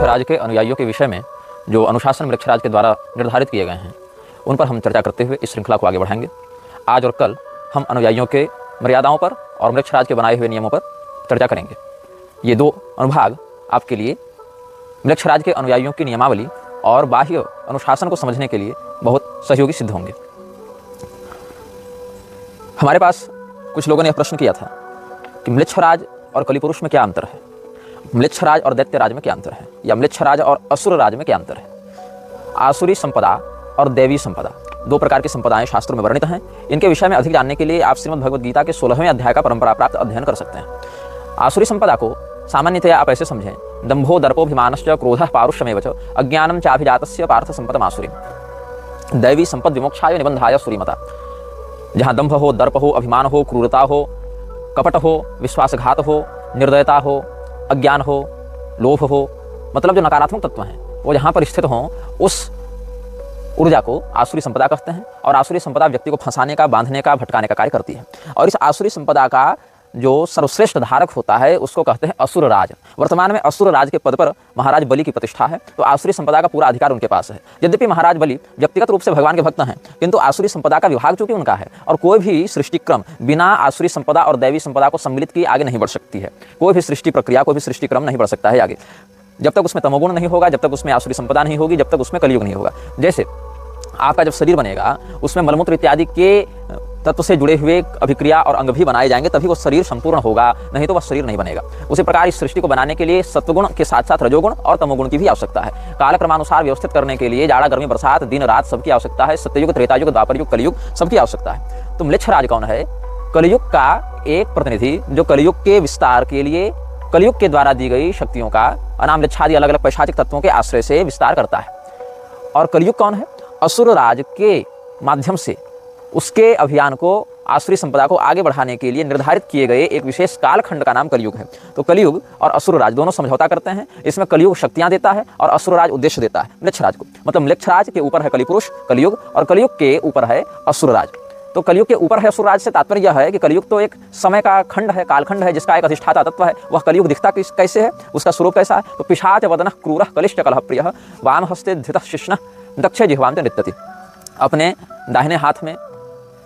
म्लेच्छराज के अनुयायियों के विषय में जो अनुशासन म्लेच्छराज के द्वारा निर्धारित किए गए हैं उन पर हम चर्चा करते हुए इस श्रृंखला को आगे बढ़ाएंगे। आज और कल हम अनुयायियों के मर्यादाओं पर और म्लेच्छराज के बनाए हुए नियमों पर चर्चा करेंगे। ये दो अनुभाग आपके लिए म्लेच्छराज के अनुयायियों की नियमावली और बाह्य अनुशासन को समझने के लिए बहुत सहयोगी सिद्ध होंगे। हमारे पास कुछ लोगों ने यह प्रश्न किया था कि म्लेच्छराज और कलिपुरुष में क्या अंतर है, म्लेच्छराज और दैत्यराज में क्या अंतर है, या म्लेच्छराज और असुर राज में क्या अंतर है। आसुरी संपदा और दैवी संपदा दो प्रकार की संपदाएं शास्त्रों में वर्णित हैं। इनके विषय में अधिक जानने के लिए आप श्रीमद् भगवद गीता के 16वें अध्याय का परंपरा प्राप्त अध्ययन कर सकते हैं। आसुरी संपदा को सामान्यतया आप ऐसे समझें, दंभो दर्पोभिमानश्च क्रोधः पारुष्यमेव च अज्ञानं चाभिजातस्य पार्थ संपदमासुरीं। दैवी संपद विमोक्षाय निबंधाय सुरीमता। जहाँ दंभ हो, दर्प हो, अभिमान हो, क्रूरता हो, कपट हो, विश्वासघात हो, निर्दयता हो, अज्ञान हो, लोभ हो, मतलब जो नकारात्मक तत्व हैं वो जहाँ पर स्थित हों उस ऊर्जा को आसुरी संपदा कहते हैं। और आसुरी संपदा व्यक्ति को फंसाने का, बांधने का, भटकाने का कार्य करती है। और इस आसुरी संपदा का जो सर्वश्रेष्ठ धारक होता है उसको कहते हैं असुर राज। वर्तमान में असुर राज के पद पर महाराज बलि की प्रतिष्ठा है, तो आसुरी संपदा का पूरा अधिकार उनके पास है। यद्यपि महाराज बलि व्यक्तिगत रूप से भगवान के भक्त हैं, किंतु आसुरी संपदा का विभाग चूंकि उनका है और कोई भी सृष्टि क्रम बिना आसुरी संपदा और दैवी संपदा को सम्मिलित किए आगे नहीं बढ़ सकती है। कोई भी सृष्टि प्रक्रिया, कोई भी सृष्टि क्रम नहीं बढ़ सकता है आगे, जब तक उसमें तमोगुण नहीं होगा, जब तक उसमें आसुरी संपदा नहीं होगी, जब तक उसमें कलियुग नहीं होगा। जैसे आपका जब शरीर बनेगा उसमें मलमूत्र इत्यादि के तत्व से जुड़े हुए अभिक्रिया और अंग भी बनाए जाएंगे, तभी वो शरीर संपूर्ण होगा, नहीं तो वह शरीर नहीं बनेगा। उसी प्रकार इस सृष्टि को बनाने के लिए सत्वगुण के साथ साथ रजोगुण और तमोगुण की भी आवश्यकता है। कालक्रमानुसार व्यवस्थित करने के लिए जाड़ा, गर्मी, बरसात, दिन, रात सबकी आवश्यकता है। सत्ययुग, त्रेतायुग, द्वापर युग, कलियुग सबकी आवश्यकता है। तो म्लेच्छराज कौन है? कलियुग का एक प्रतिनिधि जो कलियुग के विस्तार के लिए कलियुग के द्वारा दी गई शक्तियों का अनाम म्लेच्छादि अलग अलग पैशाचिक तत्वों के आश्रय से विस्तार करता है। और कलियुग कौन है? असुर राज के माध्यम से उसके अभियान को, आसुरी संपदा को आगे बढ़ाने के लिए निर्धारित किए गए एक विशेष कालखंड का नाम कलियुग है। तो कलियुग और असुर राज दोनों समझौता करते हैं। इसमें कलियुग शक्तियां देता है और असुर राज उद्देश्य देता है म्लेच्छराज को। मतलब म्लेच्छराज के ऊपर है कलिपुरुष कलियुग और कलियुग के ऊपर है असुर राज। तो कलियुग के ऊपर है असुर राज से तात्पर्य यह है कि कलियुग तो एक समय का खंड है, कालखंड है, जिसका एक अधिष्ठाता तत्व है। वह कलियुग दिखता कैसे है, उसका स्वरूप कैसा है? तो पिशाच वदनः क्रूरः कलिश्च कलह प्रियः वाम हस्ते धृतः शिष्णः दक्षे जिह्वां नृत्यति। अपने दाहिने हाथ में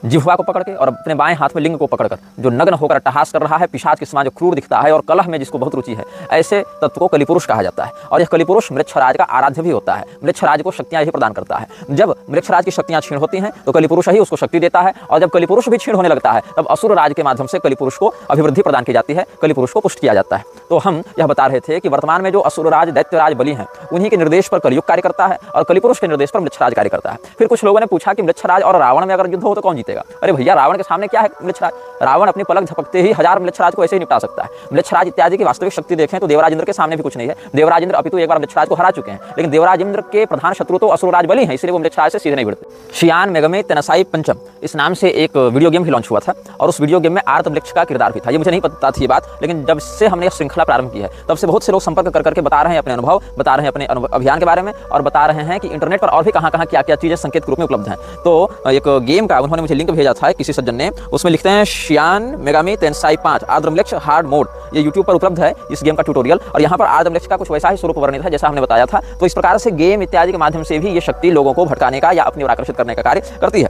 जिह्वा को पकड़ के और अपने बाएं हाथ में लिंग को पकड़कर जो नग्न होकर अट्टहास कर रहा है, पिशाच के समान जो क्रूर दिखता है और कलह में जिसको बहुत रुचि है, ऐसे तत्व को कलिपुरुष कहा जाता है। और यह कलिपुरुष म्लेच्छराज का आराध्य भी होता है। म्लेच्छराज को शक्तियां ही प्रदान करता है। जब म्लेच्छराज की शक्तियां क्षीण होती हैं तो कलिपुरुष ही उसको शक्ति देता है, और जब कलिपुरुष भी क्षीण होने लगता है तब असुर राज के माध्यम से कलिपुरुष को अभिवृद्धि प्रदान की जाती है, कलिपुरुष को पुष्ट किया जाता है। तो हम यह बता रहे थे कि वर्तमान में जो असुर राज, दैत्यराज, बलि हैं, उन्हीं के निर्देश पर कलियुग कार्य करता है और कलिपुरुष के निर्देश पर म्लेच्छराज कार्य करता है। फिर कुछ लोगों ने पूछा कि म्लेच्छराज और रावण में अगर युद्ध हो तो कौन जीतेगा? अरे भैया, रावण के सामने क्या है म्लेच्छराज? रावण अपनी पलक झपकते ही 1000 म्लेच्छराज को ऐसे ही निपटा सकता है। म्लेच्छराज इत्यादि की वास्तविक शक्ति देखें तो देवराज इंद्र के सामने भी कुछ नहीं है। देवराज इंद्र अपितु एक बार म्लेच्छराज को हरा चुके हैं, लेकिन देवराज इंद्र के प्रधान शत्रु तो असुर राज बलि हैं, इसलिए वो म्लेच्छराज से सीधे नहीं भिड़ते। शियान मेगमे तेनसाई पंचम इस नाम से एक वीडियो गेम भी लॉन्च हुआ था और उस वीडियो गेम में आर्त म्लेच्छ का किरदार भी था। ये मुझे नहीं पता थी ये बात, लेकिन जब से हमने श्रृंखला प्रारंभ की है तब से बहुत से लोग संपर्क कर करके बता रहे हैं अपने अनुभव, बता रहे हैं अपने अभियान के बारे में, और बता रहे हैं कि इंटरनेट पर और भी कहाँ क्या क्या चीजें संकेत के रूप में उपलब्ध हैं। तो एक गेम का उन्होंने मुझे लिंक भेजा था किसी सज्जन ने, उसमें लिखते हैं शियान मेगामी तेनसाई 5 आर्द्रम्लेच्छ हार्ड मोड। ये यूट्यूब पर उपलब्ध है इस गेम का ट्यूटोरियल, और यहाँ पर आर्द्रम्लेच्छ का कुछ वैसा ही स्वरूप वर्णित है जैसा हमने बताया था। तो इस प्रकार से गेम इत्यादि के माध्यम से भी ये शक्ति लोगों को भटकाने का या अपनी ओर आकर्षित करने का कार्य करती है।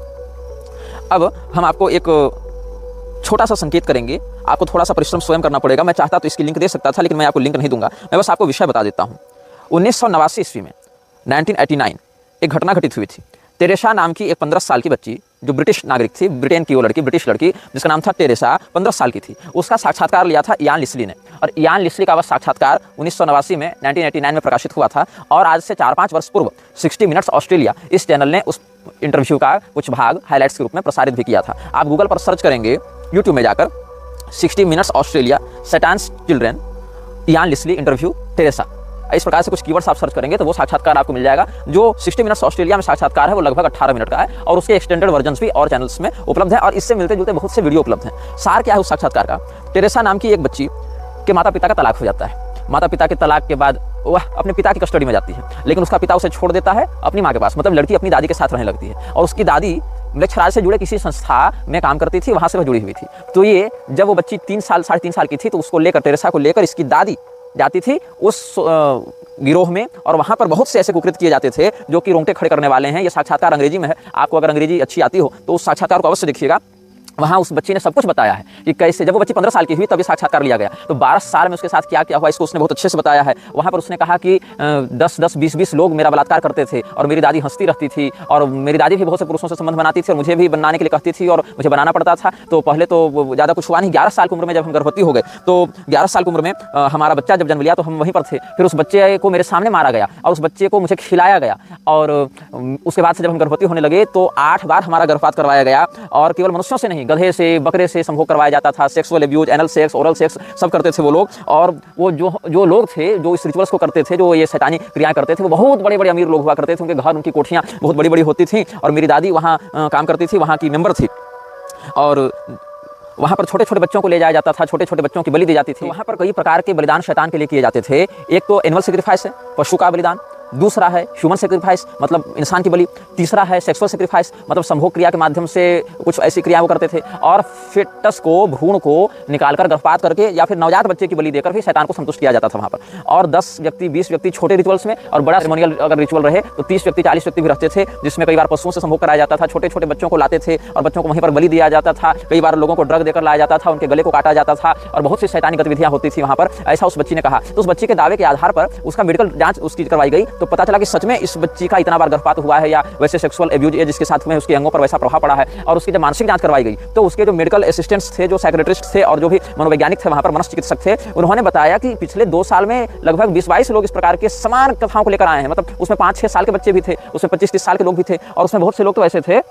अब हम आपको एक छोटा सा संकेत करेंगे, आपको थोड़ा सा परिश्रम स्वयं करना पड़ेगा। मैं चाहता तो इसकी लिंक दे सकता था, लेकिन मैं आपको लिंक नहीं दूंगा। मैं बस आपको विषय बता देता हूँ। 1989 ईस्वी में 1989 एक घटना घटित हुई थी। टेरेसा नाम की एक 15 साल की बच्ची जो ब्रिटिश नागरिक थी, ब्रिटेन की वो लड़की, ब्रिटिश लड़की जिसका नाम था टेरेसा, 15 साल की थी। उसका साक्षात्कार लिया था इयान लिस्ली ने, और इयान लिस्ली का वह साक्षात्कार 1989 में 1989 में प्रकाशित हुआ था। और आज से 4-5 वर्ष पूर्व 60 मिनट्स ऑस्ट्रेलिया इस चैनल ने उस इंटरव्यू का कुछ भाग हाईलाइट्स के रूप में प्रसारित भी किया था। आप गूगल पर सर्च करेंगे, यूट्यूब में जाकर 60 minutes Australia Satan's children Ian Leslie interview Teresa, इस प्रकार से कुछ कीवर्ड्स आप सर्च करेंगे तो वो साक्षात्कार आपको मिल जाएगा। जो 60 मिनट्स ऑस्ट्रेलिया में साक्षात्कार है वो लगभग 18 मिनट का है, और उसके एक्सटेंडेड वर्जन्स भी और चैनल्स में उपलब्ध है, और इससे मिलते जुलते बहुत से वीडियो उपलब्ध हैं। सार क्या है उस साक्षात्कार का? टेरेसा नाम की एक बच्ची के माता पिता का तलाक हो जाता है। माता पिता के तलाक के बाद वह अपने पिता की कस्टडी में जाती है, लेकिन उसका पिता उसे छोड़ देता है अपनी माँ के पास। मतलब लड़की अपनी दादी के साथ रहने लगती है, और उसकी दादी म्लेच्छराज से जुड़े किसी संस्था में काम करती थी, वहाँ से वह जुड़ी हुई थी। तो ये जब वो बच्ची 3 साल 3.5 साल की थी तो उसको लेकर, टेरेसा को लेकर इसकी दादी जाती थी उस गिरोह में, और वहाँ पर बहुत से ऐसे कुकृत किए जाते थे जो कि रोंगटे खड़े करने वाले हैं। ये साक्षात्कार अंग्रेजी में है, आपको अगर अंग्रेजी अच्छी आती हो तो उस साक्षात्कार को अवश्य देखिएगा। वहाँ उस बच्ची ने सब कुछ बताया है कि कैसे, जब वो बच्ची 15 साल की हुई तभी साक्षात्कार लिया गया, तो 12 साल में उसके साथ क्या क्या हुआ इसको उसने बहुत अच्छे से बताया है। वहाँ पर उसने कहा कि 10-10, 20-20 लोग मेरा बलात्कार करते थे और मेरी दादी हंसती रहती थी, और मेरी दादी भी बहुत से पुरुषों से संबंध बनाती थी और मुझे भी बनाने के लिए कहती थी और मुझे बनाना पड़ता था। तो पहले तो ज़्यादा कुछ हुआ नहीं, 11 साल की उम्र में जब हम गर्भवती हो गए, तो 11 साल की उम्र में हमारा बच्चा जब जन्म लिया तो हम वहीं पर थे। फिर उस बच्चे को मेरे सामने मारा गया और उस बच्चे को मुझे खिलाया गया, और उसके बाद से जब हम गर्भवती होने लगे तो 8 बार हमारा गर्भपात करवाया गया, और केवल मनुष्यों से नहीं, गधे से, बकरे से संभोग करवाया जाता था। Sexual abuse, anal sex, oral sex सब करते थे वो लोग। और वो जो लोग थे जो इस रिचुअल्स को करते थे, जो ये शैतानी क्रियाएं करते थे, वो बहुत बड़े बड़े अमीर लोग हुआ करते थे। उनके घर, उनकी कोठियाँ बहुत बड़ी बड़ी होती थी, और मेरी दादी वहाँ काम करती थी, वहाँ की मेंबर थी, और वहाँ पर छोटे छोटे बच्चों को ले जाया जाता था, छोटे छोटे बच्चों की बलि दी जाती थी। वहाँ पर कई प्रकार के बलिदान शैतान के लिए किए जाते थे। एक तो एनिमल सेक्रीफाइस है, पशु का बलिदान, दूसरा है ह्यूमन सेक्रीफाइस मतलब इंसान की बलि, तीसरा है सेक्सुअल सेक्रीफाइस मतलब संभोग क्रिया के माध्यम से कुछ ऐसी क्रिया वो करते थे, और फिटस को, भ्रूण को निकालकर गर्भपात करके या फिर नवजात बच्चे की बलि देकर भी शैतान को संतुष्ट किया जाता था वहाँ पर। और 10 व्यक्ति 20 व्यक्ति छोटे रिचुअल्स में, और बड़ा सेरेमोनियल अगर रिचुअल रहे तो 30 व्यक्ति 40 व्यक्ति भी रहते थे, जिसमें कई बार पशुओं से संभोग कराया जाता था। छोटे छोटे बच्चों को लाते थे और बच्चों को वहीं पर बलि दिया जाता था। कई बार लोगों को ड्रग देकर लाया जाता था, उनके गले को काटा जाता था, और बहुत सी शैतानी गतिविधियां होती थी वहाँ पर, ऐसा उस बच्ची ने कहा। तो उस बच्ची के दावे के आधार पर उसका मेडिकल जांच उसकी करवाई गई, तो पता चला कि सच में इस बच्ची का इतना बार गर्भपात हुआ है, या वैसे सेक्सुअल एब्यूज जिसके साथ में उसके अंगों पर वैसा प्रभाव पड़ा है। और उसकी जब मानसिक जांच करवाई गई तो उसके जो मेडिकल असिस्टेंट्स थे, जो साइकियाट्रिस्ट थे, और जो भी मनोवैज्ञानिक थे वहाँ पर, मनोचिकित्सक थे, उन्होंने बताया कि पिछले 2 साल में लगभग 20-22 लोग इस प्रकार के समान कथाओं को लेकर आए हैं। मतलब उसमें 5-6 साल के बच्चे भी थे, उसमें 25-30 साल के लोग भी थे, और उसमें बहुत से लोग तो ऐसे थे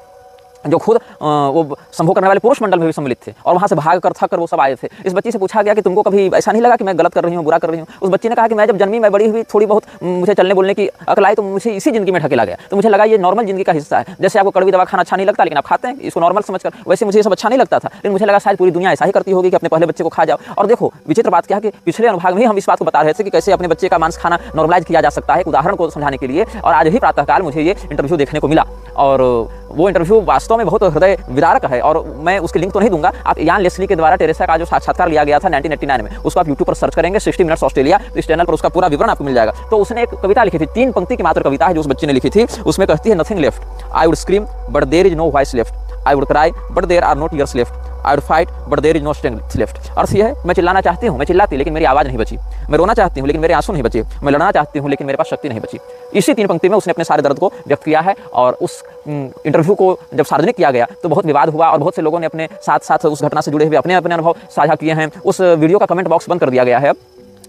जो खुद वो संभोग करने वाले पुरुष मंडल में भी सम्मिलित थे, और वहाँ से भाग कर थक कर वो सब आए थे। इस बच्ची से पूछा गया कि तुमको कभी ऐसा नहीं लगा कि मैं गलत कर रही हूँ, बुरा कर रही हूँ? उस बच्ची ने कहा कि मैं जब जन्मी, मैं बड़ी हुई, थोड़ी बहुत मुझे चलने बोलने की अकल आई, तो मुझे इसी जिंदगी में ढकेला गया, तो मुझे लगा ये नॉर्मल जिंदगी का हिस्सा है। जैसे आपको कड़वी दवा खाना अच्छा नहीं लगता लेकिन आप खाते हैं इसको नॉर्मल समझकर, वैसे मुझे ये सब अच्छा नहीं लगता था, लेकिन मुझे लगा शायद पूरी दुनिया ऐसा ही करती होगी कि अपने पहले बच्चे को खा जाओ। और देखो विचित्र बात क्या है कि पिछले अनुभाग में ही हम इस बात को बता रहे थे कि कैसे अपने बच्चे का मांस खाना नॉर्मलाइज किया जा सकता है, एक उदाहरण को समझाने के लिए। और आज ही प्रातःकाल मुझे ये इंटरव्यू देखने को मिला, और वो इंटरव्यू वास्तव में बहुत हृदय विदारक है, और मैं उसकी लिंक तो नहीं दूंगा। आप यान लेस्ली के द्वारा टेरेसा का जो साक्षात्कार लिया गया था 1989 में, उसको आप यूट्यूब पर सर्च करेंगे 60 मिनट्स ऑस्ट्रेलिया, तो इस चैनल पर उसका पूरा विवरण आपको मिल जाएगा। तो उसने एक कविता लिखी थी, 3 पंक्ति की मात्र कविता है जो उस बच्चे ने लिखी थी। उसमें कहती है, nothing left, I would scream but there is no voice left, I would cry but there are not tears left, I would fight but there is no strength left. अर्थ यह है, मैं चिल्लाना चाहती हूँ, मैं चिल्लाती लेकिन मेरी आवाज़ नहीं बची, मैं रोना चाहती हूँ लेकिन मेरे आंसू नहीं बचे, मैं लड़ना चाहती हूँ लेकिन मेरे पास शक्ति नहीं बची। इसी 3 पंक्ति में उसने अपने सारे दर्द को व्यक्त किया है। और उस इंटरव्यू को जब सार्वजनिक किया गया तो बहुत विवाद हुआ, और बहुत से लोगों ने अपने साथ साथ उस घटना से जुड़े हुए अपने अपने अनुभव साझा किए हैं। उस वीडियो का कमेंट बॉक्स बंद कर दिया गया है,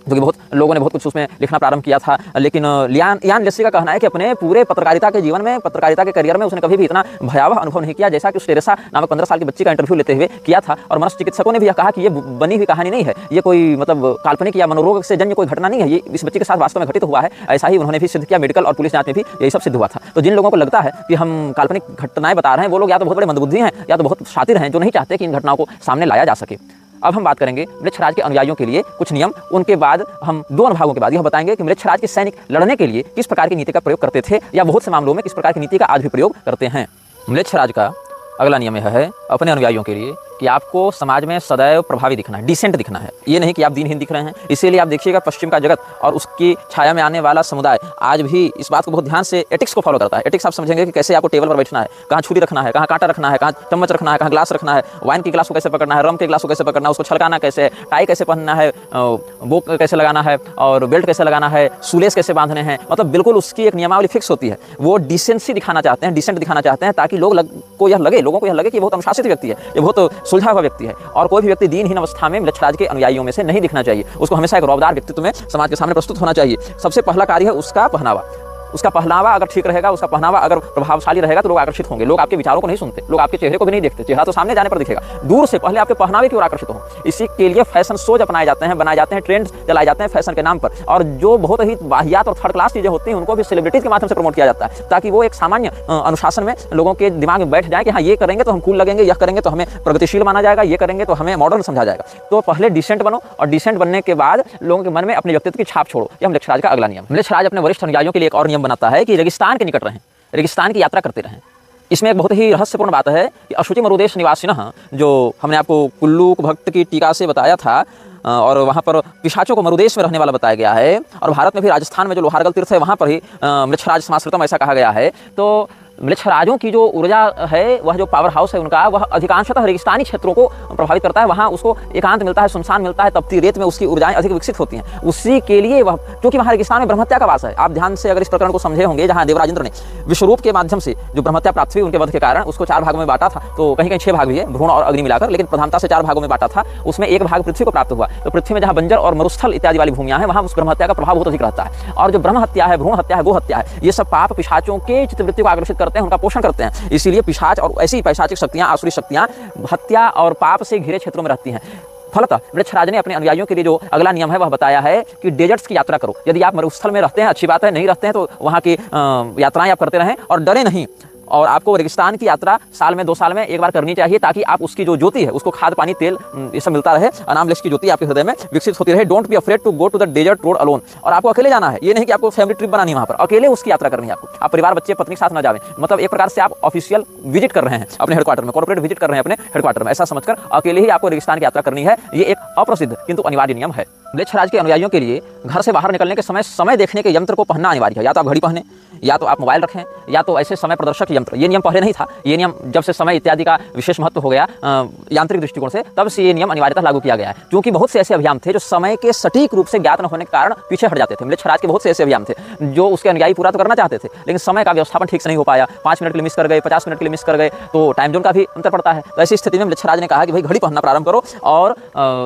क्योंकि बहुत लोगों ने बहुत कुछ उसमें लिखना प्रारंभ किया था। लेकिन यान लेस्ली का कहना है कि अपने पूरे पत्रकारिता के जीवन में, पत्रकारिता के करियर में उसने कभी भी इतना भयावह अनुभव नहीं किया जैसा कि उस टेरेसा नामक 15 साल की बच्ची का इंटरव्यू लेते हुए किया था। और मनोचिकित्सकों ने भी यह कहा कि ये बनी हुई कहानी नहीं है, ये कोई मतलब काल्पनिक या मनोरोग से जन्य कोई घटना नहीं है, ये इस बच्ची के साथ वास्तव में घटित हुआ है। ऐसा ही उन्होंने भी सिद्ध किया, मेडिकल और पुलिस जांच में भी यही सब सिद्ध हुआ था। तो जिन लोगों को लगता है कि हम काल्पनिक घटनाएं बता रहे हैं, वो लोग या तो बहुत बड़े मंदबुद्धि हैं या तो बहुत शातिर हैं, जो नहीं चाहते कि इन घटनाओं को सामने लाया जा सके। अब हम बात करेंगे म्लेच्छराज के अनुयायियों के लिए कुछ नियम। उनके बाद हम 2 अनुभागों के बाद यह बताएंगे कि म्लेच्छराज के सैनिक लड़ने के लिए किस प्रकार की नीति का प्रयोग करते थे, या बहुत से मामलों में किस प्रकार की नीति का आज भी प्रयोग करते हैं। म्लेच्छराज का अगला नियम यह है अपने अनुयायियों के लिए कि आपको समाज में सदैव प्रभावी दिखना है, डिसेंट दिखना है। ये नहीं कि आप दीनहीन दिख रहे हैं। इसीलिए आप देखिएगा पश्चिम का जगत और उसकी छाया में आने वाला समुदाय आज भी इस बात को बहुत ध्यान से एथिक्स को फॉलो करता है। एथिक्स आप समझेंगे कि कैसे आपको टेबल पर बैठना है, कहाँ छुरी रखना है, कहाँ कांटा रखना है, कहाँ चम्मच रखना है, कहाँ ग्लास रखना है, वाइन की ग्लास को कैसे पकड़ना है, रम के ग्लास को कैसे पकड़ना है, उसको छलकाना कैसे है, टाई कैसे पहनना है, बो कैसे लगाना है, और बेल्ट कैसे लगाना है, सुलेस कैसे बांधने हैं। मतलब बिल्कुल उसकी एक नियमावली फिक्स होती है। वो डिसेंसी दिखाना चाहते हैं, डिसेंट दिखाना चाहते हैं, ताकि लोगों को यह लगे कि बहुत अनुशासित व्यक्ति है, ये बहुत सुलझा हुआ व्यक्ति है। और कोई भी व्यक्ति दीनहीन अवस्था में म्लेच्छराज के अनुयायियों में से नहीं दिखना चाहिए। उसको हमेशा एक रौबदार व्यक्तित्व में समाज के सामने प्रस्तुत होना चाहिए। सबसे पहला कार्य है उसका पहनावा। उसका पहनावा अगर ठीक रहेगा, उसका पहनावा अगर प्रभावशाली रहेगा तो लोग आकर्षित होंगे। लोग आपके विचारों को नहीं सुनते, लोग आपके चेहरे को भी नहीं देखते, चेहरा तो सामने जाने पर दिखेगा, दूर से पहले आपके पहनावे की ओर आकर्षित हो। इसी के लिए फैशन शोज अपनाए जाते हैं, बनाए जाते हैं, ट्रेंड्स चलाए जाते हैं फैशन के नाम पर। और जो बहुत ही वाहियात और थर्ड क्लास चीजें होती हैं उनको भी सेलिब्रिटीज के माध्यम से प्रमोट किया जाता है, ताकि वो एक सामान्य अनुशासन में लोगों के दिमाग में बैठ जाए कि हाँ ये करेंगे तो हम कूल लगेंगे, यह करेंगे तो हमें प्रगतिशील माना जाएगा, ये करेंगे तो हमें मॉडर्न समझा जाएगा। तो पहले डिसेंट बनो, और डिसेंट बनने के बाद लोगों के मन में अपने व्यक्तित्व की छाप छोड़ो। यह म्लेच्छराज का अगला नियम। म्लेच्छराज अपने वरिष्ठ अनुयायियों के लिए एक और नियम बनाता है कि रेगिस्तान के निकट रहें, रेगिस्तान की यात्रा करते रहें। इसमें एक बहुत ही रहस्यपूर्ण बात है कि अशुचि मरुदेश निवासिनः, जो हमने आपको कुल्लू भक्त की टीका से बताया था, और वहाँ पर पिशाचों को मरुदेश में रहने वाला बताया गया है। और भारत में भी राजस्थान में जो लोहारगल तीर्थ है वहाँ पर ही म्लेच्छराज समाश्रितम ऐसा कहा गया है। तो म्लेच्छराजों की जो ऊर्जा है, वह जो पावर हाउस है उनका, वह अधिकांशतः रेगिस्तानी क्षेत्रों को प्रभावित करता है। वहाँ उसको एकांत मिलता है, सुनसान मिलता है, तपती रेत में उसकी ऊर्जाएं अधिक विकसित होती हैं। उसी के लिए वह, क्योंकि वहाँ रेगिस्तान में ब्रह्महत्या का वास है। आप ध्यान से अगर इस प्रकरण को समझे होंगे, जहाँ देवराज इंद्र ने विश्वरूप के माध्यम से जो ब्रह्महत्या प्राप्त हुई उनके वध के कारण, उसको 4 भागों में बांटा था। तो कहीं कहीं 6 भाग भी है, भ्रूण और अग्नि मिलाकर, लेकिन प्रधानता से 4 भागों में बांटा था। उसमें एक भाग पृथ्वी को प्राप्त हुआ। तो पृथ्वी में जहाँ बंजर और मरुस्थल इत्यादि वाली भूमियां हैं, वहाँ उस ब्रह्महत्या का प्रभाव बहुत अधिक रहता है। और जो ब्रह्म हत्या है, भ्रूण हत्या है, गो हत्या है, ये सब पाप पिशाचों के चित्तवृत्ति को आकर्षित करते हैं, उनका पोषण करते हैं। इसीलिए पिशाच और ऐसी पैशाचिक शक्तियां, आसुरी शक्तियां हत्या और पाप से घिरे क्षेत्रों में रहती हैं। फलतः म्लेच्छराज ने अपने अनुयायियों के लिए जो अगला नियम है वह बताया है कि डेजर्ट्स की यात्रा करो। यदि आप मरुस्थल में रहते हैं अच्छी बात है, नहीं रहते हैं तो वहाँ की यात्राएं आप करते रहें और डरे नहीं। और आपको रेगिस्तान की यात्रा साल में 2 साल में एक बार करनी चाहिए, ताकि आप उसकी जो ज्योति है उसको खाद पानी तेल ये सब मिलता रहे, अनामलेश की ज्योति आपके हृदय में विकसित होती रहे। Don't be afraid to go to the desert road alone. और आपको अकेले जाना है, ये नहीं कि आपको फैमिली ट्रिप बनानी है, वहाँ पर अकेले उसकी यात्रा करनी है आपको। आप परिवार बच्चे पत्नी के साथ ना जाएं, मतलब एक प्रकार से आप ऑफिशियल विजिट कर रहे हैं अपने हेडक्वार्टर में, कॉर्पोरेट विजिट कर रहे हैं अपने हेडक्वार्टर में, ऐसा समझकर अकेले ही आपको रेगिस्तान की यात्रा करनी है। ये एक अप्रसिद्ध किंतु अनिवार्य नियम है। म्लेच्छराज के अनुयायियों के लिए घर से बाहर निकलने के समय देखने के यंत्र को पहनना अनिवार्य है। या तो आप घड़ी पहने, या तो आप मोबाइल रखें, या तो ऐसे समय प्रदर्शक यंत्र। ये नियम पहले नहीं था, ये नियम जब से समय इत्यादि का विशेष महत्व हो गया यांत्रिक दृष्टिकोण से, तब से ये नियम अनिवार्यतः लागू किया गया है। क्योंकि बहुत से ऐसे अभियान थे जो समय के सटीक रूप से ज्ञात न होने के कारण पीछे हट जाते थे। म्लेच्छराज के बहुत से ऐसे अभियान थे जो उसके अनुयायी पूरा तो करना चाहते थे, लेकिन समय का व्यवस्थापन ठीक से नहीं हो पाया। 5 मिनट के लिए मिस कर गए, 50 मिनट के लिए मिस कर गए, तो टाइम जोन का भी अंतर पड़ता है। तो ऐसी स्थिति में म्लेच्छराज ने कहा कि भाई घड़ी पहनना प्रारंभ करो और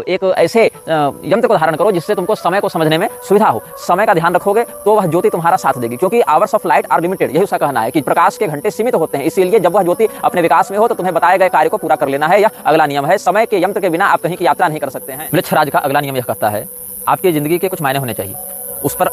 एक ऐसे यंत्र को धारण करो जिससे तुमको समय को समझने में सुविधा हो। समय का ध्यान रखोगे तो वह ज्योति तुम्हारा साथ देगी, क्योंकि hours of light are limited. यही उसका कहना है कि प्रकाश के घंटे सीमित होते हैं। इसीलिए जब वह ज्योति अपने विकास में हो तो तुम्हें बताए गए कार्य को पूरा कर लेना है। यह अगला नियम है। समय के यंत्र के बिना आप कहीं की यात्रा नहीं कर सकते हैं। म्लेच्छराज का अगला नियम यह कहता है आपकी जिंदगी के कुछ मायने होने चाहिए, उस पर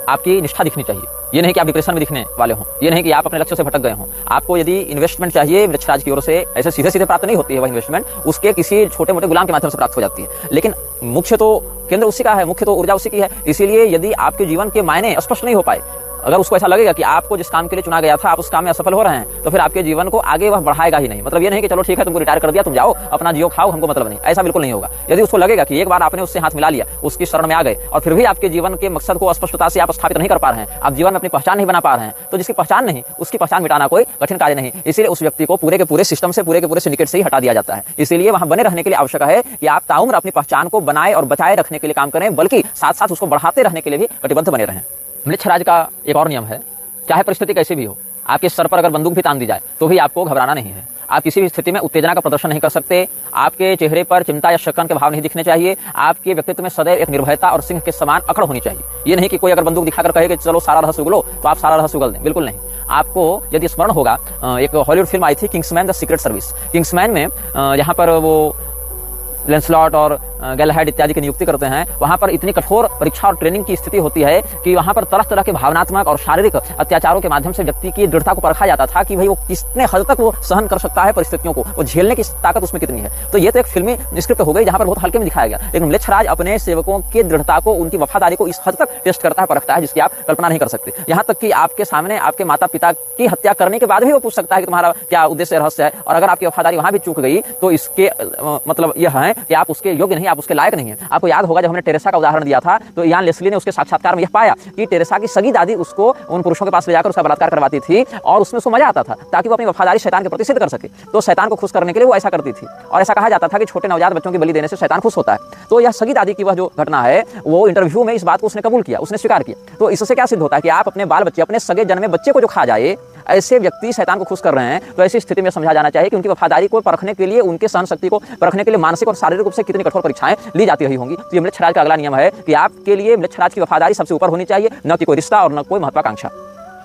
आपकी निष्ठा दिखनी चाहिए। ये नहीं कि आप डिप्रेशन में दिखने वाले हों, ये नहीं कि आप अपने लक्ष्य से भटक गए हों। आपको यदि इन्वेस्टमेंट चाहिए म्लेच्छराज की ओर से, ऐसे सीधे सीधे प्राप्त नहीं होती है वह इन्वेस्टमेंट, उसके किसी छोटे मोटे गुलाम के माध्यम से प्राप्त हो जाती है। लेकिन मुख्य तो केंद्र उसी का है, मुख्य तो ऊर्जा उसी की है। इसीलिए यदि आपके जीवन के मायने स्पष्ट नहीं हो पाए, अगर उसको ऐसा लगेगा कि आपको जिस काम के लिए चुना गया था आप उस काम में असफल हो रहे हैं, तो फिर आपके जीवन को आगे वह बढ़ाएगा ही नहीं। मतलब ये नहीं कि चलो ठीक है तुमको रिटायर कर दिया, तुम जाओ अपना जियो खाओ, हमको मतलब नहीं, ऐसा बिल्कुल नहीं होगा। यदि उसको लगेगा कि एक बार आपने उससे हाथ मिला लिया, उसकी शरण में आ गए और फिर भी आपके जीवन के मकसद को स्पष्टता से आप स्थापित नहीं कर पा रहे हैं, आप जीवन में अपनी पहचान नहीं बना पा रहे हैं, तो जिसकी पहचान नहीं उसकी पहचान मिटाना कोई कठिन कार्य नहीं। इसीलिए उस व्यक्ति को पूरे के पूरे सिस्टम से, पूरे के पूरे सिंडिकेट से ही हटा दिया जाता है। इसीलिए वहां बने रहने के लिए आवश्यक है कि आप ताउम्र अपनी पहचान को बनाए और बचाए रखने के लिए काम करें, बल्कि साथ साथ उसको बढ़ाते रहने के लिए भी कटिबद्ध बने रहें। म्लेच्छराज का एक और नियम है, चाहे परिस्थिति कैसी भी हो, आपके सर पर अगर बंदूक भी तान दी जाए तो भी आपको घबराना नहीं है। आप किसी भी स्थिति में उत्तेजना का प्रदर्शन नहीं कर सकते। आपके चेहरे पर चिंता या शकन के भाव नहीं दिखने चाहिए। आपके व्यक्तित्व में सदैव एक निर्भयता और सिंह के समान अकड़ होनी चाहिए। ये नहीं कि कोई अगर बंदूक दिखाकर कहे कि चलो सारा रहस्य उगलो तो आप सारा रहस्य उगल दें, बिल्कुल नहीं। आपको यदि स्मरण होगा, एक हॉलीवुड फिल्म आई थी Kingsman the secret service. Kingsman में यहाँ पर वो लेंसलॉट और गैलाहेड इत्यादि की नियुक्ति करते हैं, वहां पर इतनी कठोर परीक्षा और ट्रेनिंग की स्थिति होती है कि वहां पर तरह तरह के भावनात्मक और शारीरिक अत्याचारों के माध्यम से व्यक्ति की दृढ़ता को परखा जाता था कि भाई वो कितने हद तक वो सहन कर सकता है परिस्थितियों को, वो झेलने की ताकत उसमें कितनी है। तो ये तो एक फिल्मी स्क्रिप्ट हो गई जहां पर बहुत हल्के में दिखाया गया, लेकिन म्लेच्छराज अपने सेवकों की दृढ़ता को, उनकी वफादारी को इस हद तक टेस्ट करता है, परखता है, जिसकी आप कल्पना नहीं कर सकते। यहाँ तक कि आपके सामने आपके माता पिता की हत्या करने के बाद भी वो पूछ सकता है कि तुम्हारा क्या उद्देश्य रहस्य है, और अगर आपकी वफादारी वहां भी चूक गई तो इसके मतलब यह है कि आप उसके योग्य नहीं, आप उसके लायक नहीं है। आपको याद होगा जब हमने टेरेसा का उदाहरण दिया था तो इयान लेस्ली ने उसके साक्षात्कार में यह पाया कि टेरेसा की सगी दादी उसको उन पुरुषों के पास ले जाकर उसका बलात्कार करवाती थी और उसमें उसको मजा आता था ताकि वो अपनी वफादारी शैतान के प्रति सिद्ध कर सके। तो शैतान को खुश करने के लिए वो ऐसा करती थी, और ऐसा कहा जाता था कि छोटे नवजात बच्चों की बलि देने से शैतान खुश होता है। तो यह सगी दादी की वह जो घटना है, वो इंटरव्यू में इस बात को उसने कबूल किया, उसने स्वीकार किया। तो इससे क्या सिद्ध होता है कि आप अपने बाल बच्चे, अपने सगे जन्मे बच्चे को जो खा जाए, ऐसे व्यक्ति शैतान को खुश कर रहे हैं, तो ऐसी स्थिति में समझा जाना चाहिए कि उनकी वफादारी को परखने के लिए, उनके सहन शक्ति को परखने के लिए मानसिक और शारीरिक रूप से कितनी कठोर परीक्षाएं ली जाती रही होंगी। तो ये म्लेच्छराज का अगला नियम है कि आपके लिए म्लेच्छराज की वफादारी सबसे ऊपर होनी चाहिए, न कि कोई रिश्ता और न कोई महत्वाकांक्षा।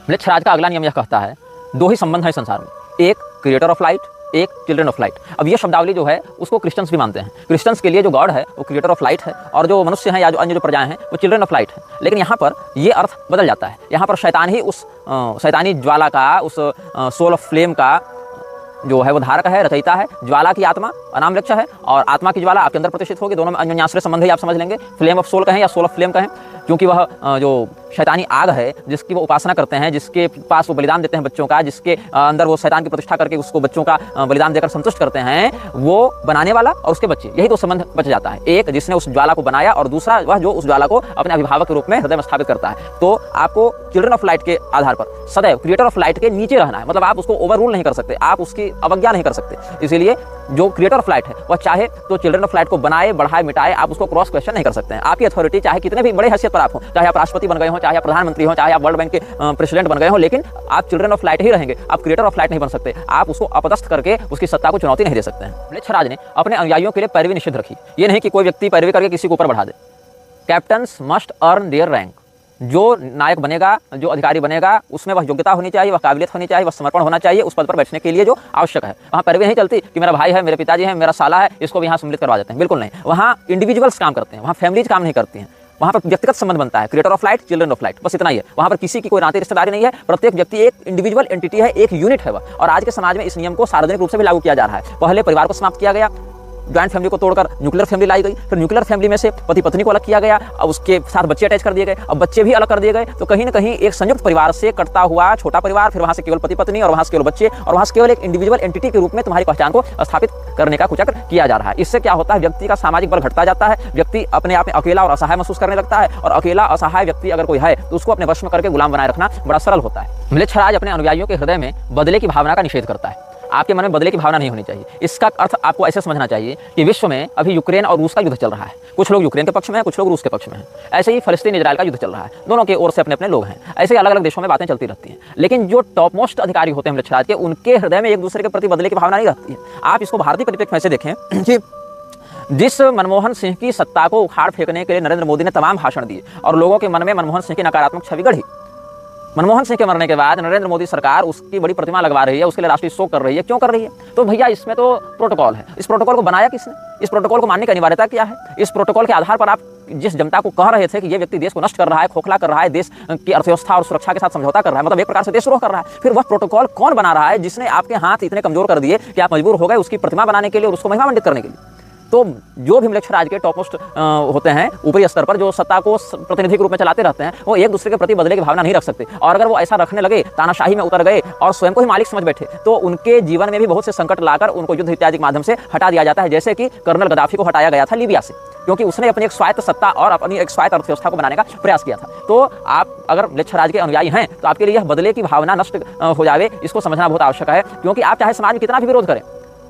म्लेच्छराज का अगला नियम यह कहता है 2 ही संबंध है संसार में, एक क्रिएटर ऑफ लाइट, एक चिल्ड्रन ऑफ लाइट। अब ये शब्दावली जो है उसको क्रिश्चियंस भी मानते हैं। क्रिश्चियंस के लिए जो गॉड है वो क्रिएटर ऑफ लाइट है, और जो मनुष्य हैं या जो अन्य जो प्रजाएं हैं वो चिल्ड्रन ऑफ लाइट है। लेकिन यहाँ पर ये अर्थ बदल जाता है। यहाँ पर शैतान ही उस शैतानी ज्वाला का, उस सोल ऑफ फ्लेम का जो है वो धारक है, रचयिता है। ज्वाला की आत्मा अनाम लक्ष्य है और आत्मा की ज्वाला आपके अंदर प्रतिष्ठित होगी। दोनों में अन्योन्याश्रय संबंध ही आप समझ लेंगे। फ्लेम ऑफ सोल कहें या सोल ऑफ फ्लेम कहें, क्योंकि वह जो शैतानी आग है जिसकी वो उपासना करते हैं, जिसके पास वो बलिदान देते हैं बच्चों का, जिसके अंदर वो शैतान की प्रतिष्ठा करके उसको बच्चों का बलिदान देकर संतुष्ट करते हैं, वो बनाने वाला और उसके बच्चे, यही तो संबंध बच जाता है। एक जिसने उस ज्वाला को बनाया और दूसरा वह जो उस ज्वाला को अपने अभिभावक के रूप में हृदय में स्थापित करता है। तो आपको चिल्ड्रन ऑफ लाइट के आधार पर सदैव क्रिएटर ऑफ लाइट के नीचे रहना है, मतलब आप उसको ओवर रूल नहीं कर सकते, आप उसकी अवज्ञा नहीं कर सकते। इसीलिए जो क्रिएटर ऑफ लाइट है वह चाहे तो चिल्ड्रन ऑफ लाइट को बनाए, बढ़ाए, मिटाए, आप उसको क्रॉस क्वेश्चन नहीं कर सकते हैं। आपकी अथॉरिटी चाहे कितने भी बड़े हैसियत पर आप हो, चाहे आप राष्ट्रपति बन गए हो, चाहे आप प्रधानमंत्री हो, चाहे आप वर्ल्ड बैंक के प्रेसिडेंट बन गए हो, लेकिन आप चिल्ड्रन ऑफ लाइट ही रहेंगे, आप क्रिएटर ऑफ लाइट नहीं बन सकते। आप उसको अपदस्थ करके उसकी सत्ता को चुनौती नहीं दे सकते हैं। म्लेच्छराज ने अपने अनुयायियों के लिए पैरवी निषिद्ध रखी। ये नहीं कि कोई व्यक्ति पैरवी करके किसी को ऊपर बढ़ा दे। Captains must earn their rank. जो नायक बनेगा, जो अधिकारी बनेगा, उसमें वह योग्यता होनी चाहिए, वह काबिलियत होनी चाहिए, वह समर्पण होना चाहिए उस पद पर बैठने के लिए जो आवश्यक है। वहाँ पैरवी नहीं चलती कि मेरा भाई है, मेरे पिताजी है, मेरा साला है, इसको भी यहाँ सम्मिलित करवा देते हैं, बिल्कुल नहीं। वहाँ इंडिविजुअल्स काम करते हैं, वहाँ फैमिलीज काम नहीं करती हैं, वहाँ पर व्यक्तिगत संबंध बनता है। Creator of light, children of light, बस इतना ही है। वहाँ पर किसी की कोई नाते रिश्तेदारी नहीं है, प्रत्येक व्यक्ति एक इंडिविजुअल एंटिटी है, एक यूनिट है वह। और आज के समाज में इस नियम को सार्वजनिक रूप से भी लागू किया जा रहा है। पहले परिवार को समाप्त किया गया, ज्वाइंट फैमिली को तोड़कर न्यूक्लियर फैमिली लाई गई, फिर न्यूक्लियर फैमिली में से पति पत्नी को अलग किया गया, अब उसके साथ बच्चे अटैच कर दिए गए, अब बच्चे भी अलग कर दिए गए। तो कहीं ना कहीं एक संयुक्त परिवार से कटता हुआ छोटा परिवार, फिर वहां से केवल पति पत्नी और वहां से केवल बच्चे और वहां से केवल एक इंडिविजुअल एंटिटी के रूप में तुम्हारी पहचान को स्थापित करने का कुचक्र किया जा रहा है। इससे क्या होता है, व्यक्ति का सामाजिक बल घटता जाता है, व्यक्ति अपने आप में अकेला और असहाय महसूस करने लगता है, और अकेला असहाय व्यक्ति अगर कोई है तो उसको अपने वश में करके गुलाम बनाए रखना बड़ा सरल होता है। म्लेच्छराज अपने अनुयायियों के हृदय में बदले की भावना का निषेध करता है। आपके मन में बदले की भावना नहीं होनी चाहिए। इसका अर्थ आपको ऐसे समझना चाहिए कि विश्व में अभी यूक्रेन और रूस का युद्ध चल रहा है। कुछ लोग यूक्रेन के पक्ष में हैं, कुछ लोग रूस के पक्ष में हैं। ऐसे ही फलस्तीन इजराइल का युद्ध चल रहा है, दोनों के ओर से अपने अपने लोग हैं। ऐसे ही अलग अलग देशों में बातें चलती रहती हैं, लेकिन जो टॉप मोस्ट अधिकारी होते हैं म्लेच्छराज के, उनके हृदय में एक दूसरे के प्रति बदले की भावना नहीं रहती है। आप इसको भारतीय परिप्रेक्ष्य में से देखें कि जिस मनमोहन सिंह की सत्ता को उखाड़ फेंकने के लिए नरेंद्र मोदी ने तमाम भाषण दिए और लोगों के मन में मनमोहन सिंह की नकारात्मक छवि गढ़ी, मनमोहन सिंह के मरने के बाद नरेंद्र मोदी सरकार उसकी बड़ी प्रतिमा लगवा रही है, उसके लिए राष्ट्रीय शोक कर रही है। क्यों कर रही है? तो भैया इसमें तो प्रोटोकॉल है। इस प्रोटोकॉल को बनाया किसने? इस प्रोटोकॉल को मानने की अनिवार्यता क्या है? इस प्रोटोकॉल के आधार पर आप जिस जनता को कह रहे थे कि ये व्यक्ति देश को नष्ट कर रहा है, खोखला कर रहा है, देश की अर्थव्यवस्था और सुरक्षा के साथ समझौता कर रहा है, मतलब एक प्रकार से देशद्रोह कर रहा है, फिर वह प्रोटोकॉल कौन बना रहा है जिसने आपके हाथ इतने कमजोर कर दिए कि आप मजबूर हो गए उसकी प्रतिमा बनाने के लिए और उसको महिमामंडित करने के लिए? तो जो भी म्लेच्छराज के टॉप मोस्ट होते हैं ऊपरी स्तर पर, जो सत्ता को प्रतिनिधि के रूप में चलाते रहते हैं, वो एक दूसरे के प्रति बदले की भावना नहीं रख सकते। और अगर वो ऐसा रखने लगे, तानाशाही में उतर गए और स्वयं को ही मालिक समझ बैठे, तो उनके जीवन में भी बहुत से संकट लाकर उनको युद्ध इत्यादि के माध्यम से हटा दिया जाता है, जैसे कि कर्नल गद्दाफी को हटाया गया था लीबिया से, क्योंकि उसने अपनी एक स्वायत्त सत्ता और अपनी एक स्वायत्त अर्थव्यवस्था को बनाने का प्रयास किया था। तो आप अगर म्लेच्छराज के अनुयायी हैं तो आपके लिए यह बदले की भावना नष्ट हो जावे, इसको समझना बहुत आवश्यक है। क्योंकि आप चाहे समाज में कितना भी विरोध करें,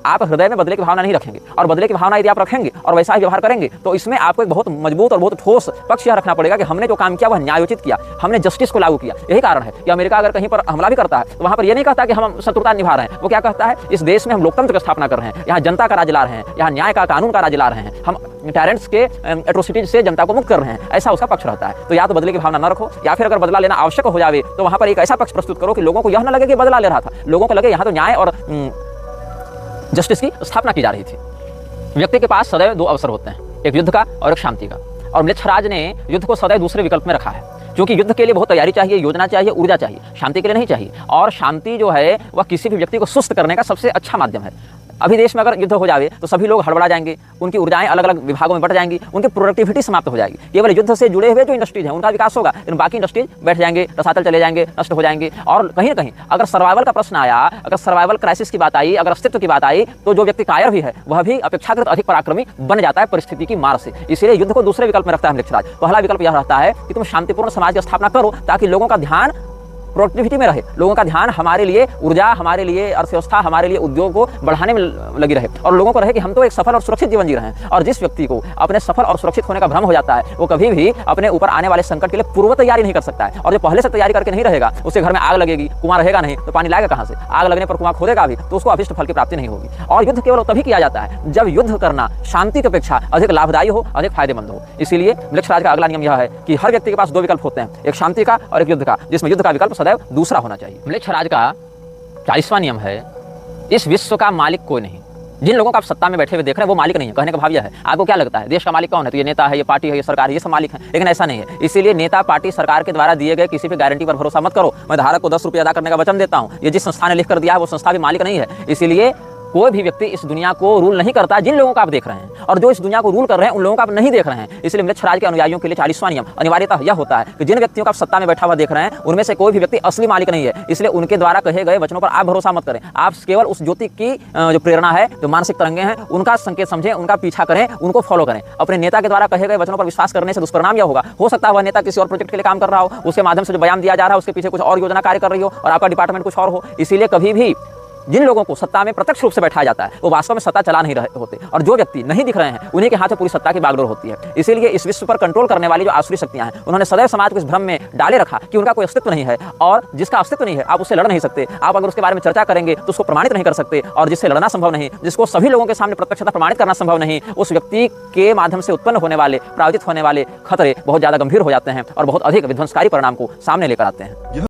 आप हृदय में बदले की भावना नहीं रखेंगे, और बदले की भावना यदि आप रखेंगे और वैसा ही व्यवहार करेंगे तो इसमें आपको एक बहुत मजबूत और बहुत ठोस पक्ष यह रखना पड़ेगा कि हमने जो काम किया वह न्यायोचित किया, हमने जस्टिस को लागू किया। यही कारण है कि अमेरिका अगर कहीं पर हमला भी करता है तो वहां पर यह नहीं कहता कि हम शत्रुता निभा रहे हैं, वो क्या कहता है, इस देश में हम लोकतंत्र की स्थापना कर रहे हैं, यहाँ जनता का राज ला रहे हैं, यहाँ न्याय का, कानून का राज ला रहे हैं, हम टायरेंट्स के एट्रोसिटीज से जनता को मुक्त कर रहे हैं। ऐसा उसका पक्ष रहता है। तो या तो बदले की भावना न रखो, या फिर अगर बदला लेना आवश्यक हो जाए तो वहां पर एक ऐसा पक्ष प्रस्तुत करो कि लोगों को यह न लगे कि बदला ले रहा था, लोगों को लगे यहाँ तो न्याय और जस्टिस की स्थापना की जा रही थी। व्यक्ति के पास सदैव दो अवसर होते हैं, एक युद्ध का और एक शांति का, और म्लेच्छराज ने युद्ध को सदैव दूसरे विकल्प में रखा है, क्योंकि युद्ध के लिए बहुत तैयारी चाहिए, योजना चाहिए, ऊर्जा चाहिए, शांति के लिए नहीं चाहिए। और शांति जो है वह किसी भी व्यक्ति को सुस्त करने का सबसे अच्छा माध्यम है। अभी देश में अगर युद्ध हो जाए तो सभी लोग हड़बड़ा जाएंगे, उनकी ऊर्जाएं अलग अलग विभागों में बढ़ जाएंगी, उनकी प्रोडक्टिविटी समाप्त हो जाएगी। केवल युद्ध से जुड़े हुए जो इंडस्ट्रीज हैं उनका विकास होगा, लेकिन बाकी इंडस्ट्रीज बैठ जाएंगे, रसातल चले जाएंगे, नष्ट हो जाएंगे। और कहीं ना कहीं अगर सर्वाइवल का प्रश्न आया, अगर सर्वाइवल क्राइसिस की बात आई, अगर अस्तित्व की बात आई, तो जो व्यक्ति कायर भी है वह भी अपेक्षाकृत अधिक पराक्रमी बन जाता है परिस्थिति की मार से। इसलिए युद्ध को दूसरे विकल्प में रखता है म्लेच्छराज। पहला विकल्प यह रहता है कि तुम शांतिपूर्ण समाज की स्थापना करो, ताकि लोगों का ध्यान प्रोडक्टिविटी में रहे, लोगों का ध्यान हमारे लिए ऊर्जा, हमारे लिए अर्थव्यवस्था, हमारे लिए उद्योग को बढ़ाने में लगी रहे, और लोगों को रहे कि हम तो एक सफल और सुरक्षित जीवन जी रहे हैं। और जिस व्यक्ति को अपने सफल और सुरक्षित होने का भ्रम हो जाता है, वो कभी भी अपने ऊपर आने वाले संकट के लिए पूर्व तैयारी नहीं कर सकता है। और जो पहले से तैयारी करके नहीं रहेगा, उसके घर में आग लगेगी, कुआं रहेगा नहीं तो पानी लाएगा कहां से? आग लगने पर कुआं खोदेगा भी तो उसको अभिष्ट फल की प्राप्ति नहीं होगी। और युद्ध केवल तभी किया जाता है जब युद्ध करना शांति की अपेक्षा अधिक लाभदायी हो, अधिक फायदेमंद हो। इसीलिए म्लेच्छराज का अगला नियम यह है कि हर व्यक्ति के पास दो विकल्प होते हैं, एक शांति का और एक युद्ध का, जिसमें युद्ध का विकल्प सदैव दूसरा होना चाहिए। म्लेच्छराज का 40वां नियम है, इस विश्व का मालिक कोई नहीं। जिन लोगों को आप सत्ता में बैठे हुए देख रहे हैं वो मालिक नहीं है। कहने का भाव यह है, आपको क्या लगता है देश का मालिक कौन है? तो ये नेता है, ये पार्टी है, ये सरकार है, ये सब मालिक है, लेकिन ऐसा नहीं है। इसीलिए नेता, पार्टी, सरकार के द्वारा दिए गए किसी भी गारंटी पर भरोसा मत करो। मैं धारक को 10 रुपये अदा करने का वचन देता हूँ, ये जिस संस्था ने लिख कर दिया है वो संस्था भी मालिक नहीं है। इसीलिए कोई भी व्यक्ति इस दुनिया को रूल नहीं करता जिन लोगों का आप देख रहे हैं, और जो इस दुनिया को रूल कर रहे हैं उन लोगों का आप नहीं देख रहे हैं। इसलिए म्लेच्छराज के अनुयायियों के लिए 40वां नियम अनिवार्यतः यह होता है कि जिन व्यक्तियों का आप सत्ता में बैठा हुआ देख रहे हैं उनमें से कोई भी व्यक्ति असली मालिक नहीं है। इसलिए उनके द्वारा कहे गए वचनों पर आप भरोसा मत करें। आप केवल उस ज्योति की जो प्रेरणा है, जो मानसिक तरंगे हैं, उनका संकेत समझें, उनका पीछा करें, उनको फॉलो करें। अपने नेता के द्वारा कहे गए वचनों पर विश्वास करने से दुष्परिणाम यह होगा, हो सकता है वह नेता किसी और प्रोजेक्ट के लिए काम कर रहा हो, उसके माध्यम से जो बयान दिया जा रहा है उसके पीछे कुछ और योजना कार्य कर रही हो और आपका डिपार्टमेंट कुछ और हो। इसीलिए कभी भी जिन लोगों को सत्ता में प्रत्यक्ष रूप से बैठाया जाता है वो वास्तव में सत्ता चला नहीं रहे होते, और जो व्यक्ति नहीं दिख रहे हैं उन्हीं के हाथ में पूरी सत्ता की बागडोर होती है। इसीलिए इस विश्व पर कंट्रोल करने वाली जो आसुरी शक्तियां हैं उन्होंने सदैव समाज को इस भ्रम में डाले रखा कि उनका कोई अस्तित्व नहीं है, और जिसका अस्तित्व नहीं है आप उससे लड़ नहीं सकते। आप अगर उसके बारे में चर्चा करेंगे तो उसको प्रमाणित नहीं कर सकते, और जिससे लड़ना संभव नहीं, जिसको सभी लोगों के सामने प्रत्यक्षता प्रमाणित करना संभव नहीं, उस व्यक्ति के माध्यम से उत्पन्न होने वाले, प्रायोजित होने वाले खतरे बहुत ज्यादा गंभीर हो जाते हैं और बहुत अधिक विध्वंसकारी परिणाम को सामने लेकर आते हैं।